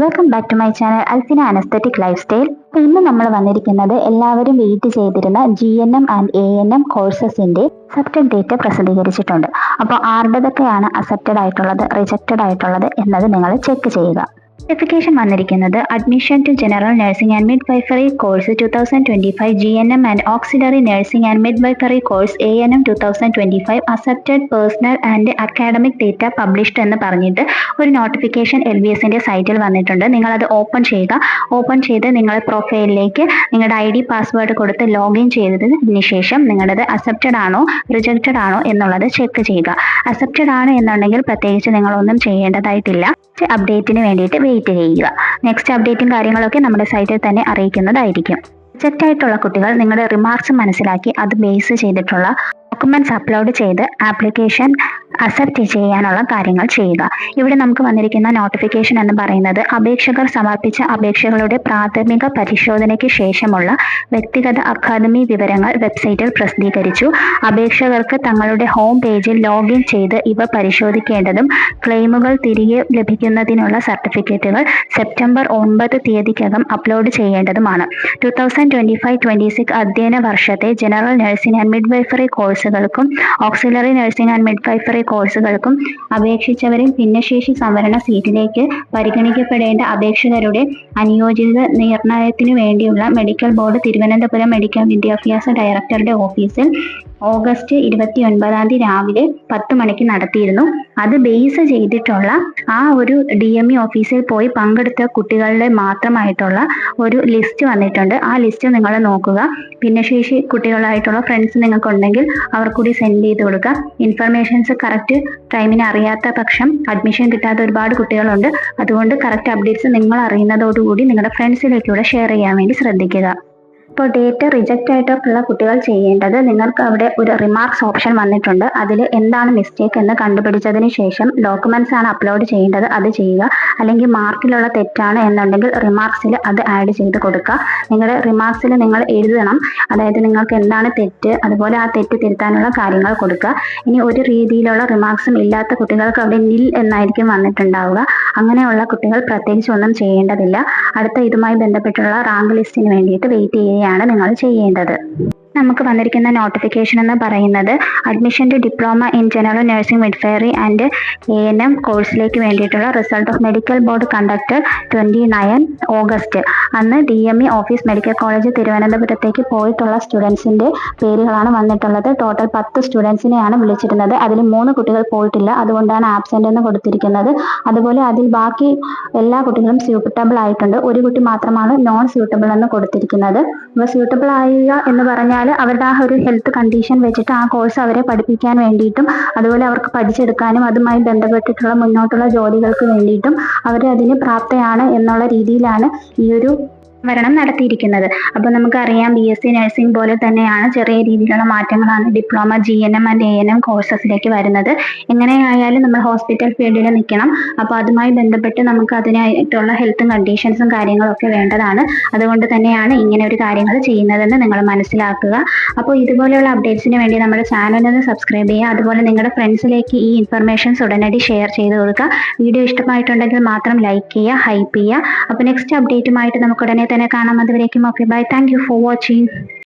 Welcome back to my channel Alfina an aesthetic lifestyle. ഇന്ന് നമ്മൾ വന്നിരിക്കുന്നത് എല്ലാവരും വെയിറ്റ് ചെയ്തിരുന്ന GNM ആൻഡ് ANM കോഴ്സസിന്റെ അക്സെപ്റ്റഡ് ഡേറ്റ് പ്രസിദ്ധീകരിച്ചിട്ടുണ്ട്. അപ്പോൾ ആരുടേതൊക്കെയാണ് അക്സെപ്റ്റഡ് ആയിട്ടുള്ളത്, റിജക്റ്റഡ് ആയിട്ടുള്ളത് എന്നത് നിങ്ങൾ ചെക്ക് ചെയ്യുക. നോട്ടിഫിക്കേഷൻ വന്നിരിക്കുന്നത് admission to general nursing and midwifery course 2025 GNM and auxiliary nursing and midwifery course ANM 2025 accepted personal and academic data published എന്ന് പറഞ്ഞിട്ട് ഒരു നോട്ടിഫിക്കേഷൻ LBSന്റെ സൈറ്റിൽ വന്നിട്ടുണ്ട്. നിങ്ങളത് ഓപ്പൺ ചെയ്യുക. ഓപ്പൺ ചെയ്ത് നിങ്ങളുടെ പ്രൊഫൈലിലേക്ക് നിങ്ങളുടെ ID പാസ്വേഡ് കൊടുത്ത് ലോഗിൻ ചെയ്തതിന് ശേഷം നിങ്ങളുടേത് അക്സെപ്റ്റഡ് ആണോ റിജക്റ്റഡ് ആണോ എന്നുള്ളത് ചെക്ക് ചെയ്യുക. അക്സെപ്റ്റഡ് ആണ് എന്നുണ്ടെങ്കിൽ പ്രത്യേകിച്ച് നിങ്ങളൊന്നും ചെയ്യേണ്ടതായിട്ടില്ല. അപ്ഡേറ്റിന് വേണ്ടിയിട്ട് വെയിറ്റ് ചെയ്യുക. നെക്സ്റ്റ് അപ്ഡേറ്റും കാര്യങ്ങളൊക്കെ നമ്മുടെ സൈറ്റിൽ തന്നെ അറിയിക്കുന്നതായിരിക്കും. റിജക്റ്റ് ആയിട്ടുള്ള കുട്ടികൾ നിങ്ങളുടെ റിമാർക്സ് മനസ്സിലാക്കി അത് ബേസ് ചെയ്തിട്ടുള്ള ഡോക്യുമെന്റ്സ് അപ്ലോഡ് ചെയ്ത് ആപ്ലിക്കേഷൻ അക്സെപ്റ്റ് ചെയ്യാനുള്ള കാര്യങ്ങൾ ചെയ്യുക. ഇവിടെ നമുക്ക് വന്നിരിക്കുന്ന നോട്ടിഫിക്കേഷൻ എന്ന് പറയുന്നത് അപേക്ഷകർ സമർപ്പിച്ച അപേക്ഷകളുടെ പ്രാഥമിക പരിശോധനയ്ക്ക് ശേഷമുള്ള വ്യക്തിഗത അക്കാദമി വിവരങ്ങൾ വെബ്സൈറ്റിൽ പ്രസിദ്ധീകരിച്ചു. അപേക്ഷകർക്ക് തങ്ങളുടെ ഹോം പേജിൽ ലോഗിൻ ചെയ്ത് ഇവ പരിശോധിക്കേണ്ടതും ക്ലെയിമുകൾ തിരികെ ലഭിക്കുന്നതിനുള്ള സർട്ടിഫിക്കറ്റുകൾ സെപ്റ്റംബർ 9 തീയതിക്കകം അപ്ലോഡ് ചെയ്യേണ്ടതുമാണ്. 2025-26 അധ്യയന വർഷത്തെ ജനറൽ നഴ്സിംഗ് ആൻഡ് മിഡ്വൈഫറി കോഴ്സുകൾക്കും ഓക്സിലറി നഴ്സിംഗ് ആൻഡ് മിഡ്വൈഫറി കോഴ്സുകൾക്കും അപേക്ഷിച്ചവരിൽ ഭിന്നശേഷി സംവരണ സീറ്റിലേക്ക് പരിഗണിക്കപ്പെടേണ്ട അപേക്ഷകരുടെ അനുയോജ്യത നിർണയത്തിനു വേണ്ടിയുള്ള മെഡിക്കൽ ബോർഡ് തിരുവനന്തപുരം മെഡിക്കൽ വിദ്യാഭ്യാസ ഡയറക്ടറുടെ ഓഫീസിൽ ഓഗസ്റ്റ് 29 രാവിലെ 10 മണിക്ക് നടത്തിയിരുന്നു. അത് ബേസ് ചെയ്തിട്ടുള്ള ആ ഒരു DME ഓഫീസിൽ പോയി പങ്കെടുത്ത കുട്ടികളുടെ മാത്രമായിട്ടുള്ള ഒരു ലിസ്റ്റ് വന്നിട്ടുണ്ട്. ആ ലിസ്റ്റ് നിങ്ങൾ നോക്കുക. ഭിന്നശേഷി കുട്ടികളായിട്ടുള്ള ഫ്രണ്ട്സ് നിങ്ങൾക്കുണ്ടെങ്കിൽ അവർ കൂടി സെൻഡ് ചെയ്ത് കൊടുക്കുക. ഇൻഫർമേഷൻസ് കറക്റ്റ് ടൈമിന് അറിയാത്ത പക്ഷം അഡ്മിഷൻ കിട്ടാത്ത ഒരുപാട് കുട്ടികളുണ്ട്. അതുകൊണ്ട് കറക്റ്റ് അപ്ഡേറ്റ്സ് നിങ്ങൾ അറിയുന്നതോടുകൂടി നിങ്ങളുടെ ഫ്രണ്ട്സിലേക്കൂടെ ഷെയർ ചെയ്യാൻ വേണ്ടി ശ്രദ്ധിക്കുക. ഇപ്പോൾ ഡേറ്റ റിജക്റ്റ് ആയിട്ടുള്ള കുട്ടികൾ ചെയ്യേണ്ടത്, നിങ്ങൾക്ക് അവിടെ ഒരു റിമാർക്സ് ഓപ്ഷൻ വന്നിട്ടുണ്ട്. അതിൽ എന്താണ് മിസ്റ്റേക്ക് എന്ന് കണ്ടുപിടിച്ചതിന് ശേഷം ഡോക്യുമെന്റ്സ് ആണ് അപ്ലോഡ് ചെയ്യേണ്ടത്, അത് ചെയ്യുക. അല്ലെങ്കിൽ മാർക്കിലുള്ള തെറ്റാണ് എന്നുണ്ടെങ്കിൽ റിമാർക്സിൽ അത് ആഡ് ചെയ്ത് കൊടുക്കുക. നിങ്ങളുടെ റിമാർക്സിൽ നിങ്ങൾ എഴുതണം, അതായത് നിങ്ങൾക്ക് എന്താണ് തെറ്റ്, അതുപോലെ ആ തെറ്റ് തിരുത്താനുള്ള കാര്യങ്ങൾ കൊടുക്കുക. ഇനി ഒരു രീതിയിലുള്ള റിമാർക്സും ഇല്ലാത്ത കുട്ടികൾക്ക് അവിടെ നിൽ എന്നായിരിക്കും വന്നിട്ടുണ്ടാവുക. അങ്ങനെയുള്ള കുട്ടികൾ പ്രത്യേകിച്ച് ഒന്നും ചെയ്യേണ്ടതില്ല. അടുത്ത ഇതുമായി ബന്ധപ്പെട്ടുള്ള റാങ്ക് ലിസ്റ്റിന് വേണ്ടിയിട്ട് വെയിറ്റ് ചെയ്യുകയാണ് നിങ്ങൾ ചെയ്യേണ്ടത്. നമുക്ക് വന്നിരിക്കുന്ന നോട്ടിഫിക്കേഷൻ എന്ന് പറയുന്നത് admission two diploma in general nursing midwifery and ANM കോഴ്സിലേക്ക് വേണ്ടിയിട്ടുള്ള result of medical board conducted 29 August അന്ന് DME ഓഫീസ് മെഡിക്കൽ കോളേജ് തിരുവനന്തപുരത്തേക്ക് പോയിട്ടുള്ള സ്റ്റുഡൻസിന്റെ പേരുകളാണ് വന്നിട്ടുള്ളത്. ടോട്ടൽ 10 സ്റ്റുഡൻസിനെയാണ് വിളിച്ചിരുന്നത്. അതിൽ 3 കുട്ടികൾ പോയിട്ടില്ല, അതുകൊണ്ടാണ് ആബ്സെന്റ് എന്ന് കൊടുത്തിരിക്കുന്നത്. അതുപോലെ അതിൽ ബാക്കി എല്ലാ കുട്ടികളും സ്യൂട്ടബിൾ ആയിട്ടുണ്ട്. ഒരു കുട്ടി മാത്രമാണ് നോൺ സ്യൂട്ടബിൾ എന്ന് കൊടുത്തിരിക്കുന്നത്. അപ്പോൾ സ്യൂട്ടബിൾ ആവുക എന്ന് പറഞ്ഞാൽ അവരുടെ ആ ഒരു ഹെൽത്ത് കണ്ടീഷൻ വെച്ചിട്ട് ആ കോഴ്സ് അവരെ പഠിപ്പിക്കാൻ വേണ്ടിയിട്ടും അതുപോലെ അവർക്ക് പഠിച്ചെടുക്കാനും അതുമായി ബന്ധപ്പെട്ടിട്ടുള്ള മുന്നോട്ടുള്ള ജോലികൾക്ക് വേണ്ടിയിട്ടും അവർ അതിന് പ്രാപ്തയാണ് എന്നുള്ള രീതിയിലാണ് ഈ ഒരു ഭരണം നടത്തിയിരിക്കുന്നത്. അപ്പോൾ നമുക്കറിയാം BSc നഴ്സിംഗ് പോലെ തന്നെയാണ് ചെറിയ രീതിയിലുള്ള മാറ്റങ്ങളാണ് ഡിപ്ലോമ GNM ആൻഡ് ANM കോഴ്സസിലേക്ക് വരുന്നത്. എങ്ങനെയായാലും നമ്മൾ ഹോസ്പിറ്റൽ ഫീൽഡിൽ നിൽക്കണം. അപ്പോൾ അതുമായി ബന്ധപ്പെട്ട് നമുക്ക് അതിനായിട്ടുള്ള ഹെൽത്തും കണ്ടീഷൻസും കാര്യങ്ങളൊക്കെ വേണ്ടതാണ്. അതുകൊണ്ട് തന്നെയാണ് ഇങ്ങനെ ഒരു കാര്യങ്ങൾ ചെയ്യുന്നതെന്ന് നിങ്ങൾ മനസ്സിലാക്കുക. അപ്പോൾ ഇതുപോലെയുള്ള അപ്ഡേറ്റ്സിന് വേണ്ടി നമ്മുടെ ചാനലിന് സബ്സ്ക്രൈബ് ചെയ്യുക. അതുപോലെ നിങ്ങളുടെ ഫ്രണ്ട്സിലേക്ക് ഈ ഇൻഫർമേഷൻസ് ഉടനടി ഷെയർ ചെയ്ത് കൊടുക്കുക. വീഡിയോ ഇഷ്ടമായിട്ടുണ്ടെങ്കിൽ മാത്രം ലൈക്ക് ചെയ്യുക, ഹൈപ്പ് ചെയ്യുക. അപ്പോൾ നെക്സ്റ്റ് അപ്ഡേറ്റുമായിട്ട് നമുക്ക് ഉടനെ തന്നെ കാണാം. അതുവരേക്കും okay bye. Thank you for watching.